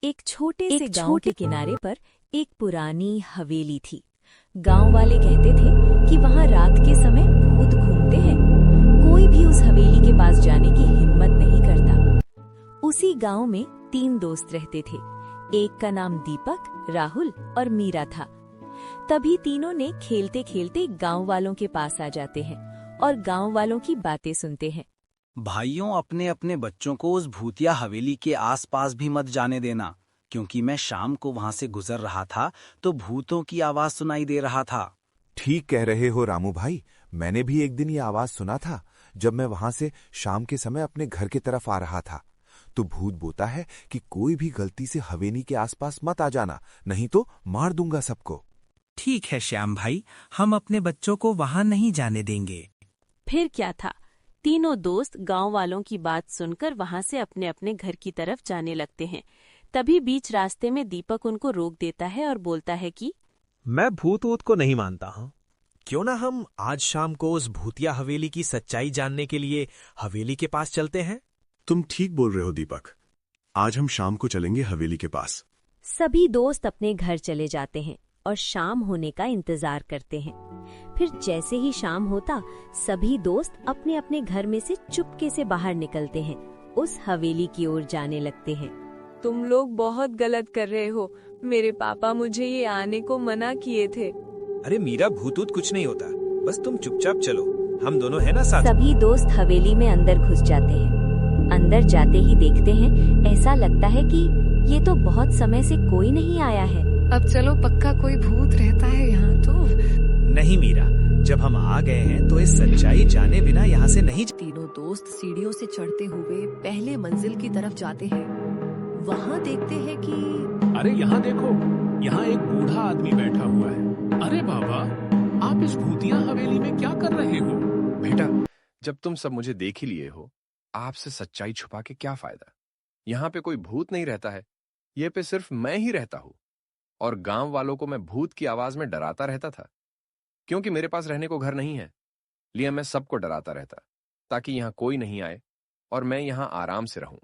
एक छोटे से गांव के किनारे पर एक पुरानी हवेली थी। गांव वाले कहते थे कि वहां रात के समय भूत घूमते हैं। कोई भी उस हवेली के पास जाने की हिम्मत नहीं करता। उसी गांव में 3 दोस्त रहते थे। एक का नाम दीपक, राहुल और मीरा था। तभी तीनों ने खेलते खेलते गांव वालों के पास आ जाते हैं और गांव वालों की बातें सुनते हैं। भाइयों, अपने अपने बच्चों को उस भूतिया हवेली के आसपास भी मत जाने देना, क्योंकि मैं शाम को वहां से गुजर रहा था तो भूतों की आवाज सुनाई दे रहा था। ठीक कह रहे हो रामू भाई। मैंने भी एक दिन ये आवाज सुना था जब मैं वहां से शाम के समय अपने घर की तरफ आ रहा था। तो भूत बोलता है कि कोई भी गलती से हवेली के आसपास मत आ जाना, नहीं तो मार दूंगा सबको। ठीक है श्याम भाई, हम अपने बच्चों को वहां नहीं जाने देंगे। फिर क्या था, तीनों दोस्त गांव वालों की बात सुनकर वहां से अपने अपने घर की तरफ जाने लगते हैं। तभी बीच रास्ते में दीपक उनको रोक देता है और बोलता है कि मैं भूत ऊत को नहीं मानता हूँ। क्यों ना हम आज शाम को उस भूतिया हवेली की सच्चाई जानने के लिए हवेली के पास चलते हैं। तुम ठीक बोल रहे हो दीपक, आज हम शाम को चलेंगे हवेली के पास। सभी दोस्त अपने घर चले जाते हैं और शाम होने का इंतजार करते हैं। फिर जैसे ही शाम होता, सभी दोस्त अपने अपने घर में से चुपके से बाहर निकलते हैं, उस हवेली की ओर जाने लगते हैं। तुम लोग बहुत गलत कर रहे हो। मेरे पापा मुझे ये आने को मना किए थे। अरे मीरा, भूतूत कुछ नहीं होता, बस तुम चुपचाप चलो, हम दोनों है ना साथ। सभी दोस्त हवेली में अंदर घुस जाते हैं। अंदर जाते ही देखते हैं, ऐसा लगता है कि ये तो बहुत समय से कोई नहीं आया है। अब चलो, पक्का कोई भूत रहता है यहाँ तो। नहीं मीरा, जब हम आ गए हैं तो इस सच्चाई जाने बिना यहाँ से नहीं। तीनों दोस्त सीढ़ियों से चढ़ते हुए पहले मंजिल की तरफ जाते हैं। वहाँ देखते हैं कि अरे यहाँ देखो, यहाँ एक बूढ़ा आदमी बैठा हुआ है। अरे बाबा, आप इस भूतिया हवेली में क्या कर रहे हो? बेटा, जब तुम सब मुझे देख ही लिए हो, आपसे सच्चाई छुपा के क्या फायदा। यहाँ पे कोई भूत नहीं रहता है, ये पे सिर्फ मैं ही रहता हूँ। और गांव वालों को मैं भूत की आवाज में डराता रहता था, क्योंकि मेरे पास रहने को घर नहीं है, लिए मैं सबको डराता रहता ताकि यहाँ कोई नहीं आए और मैं यहाँ आराम से रहूं।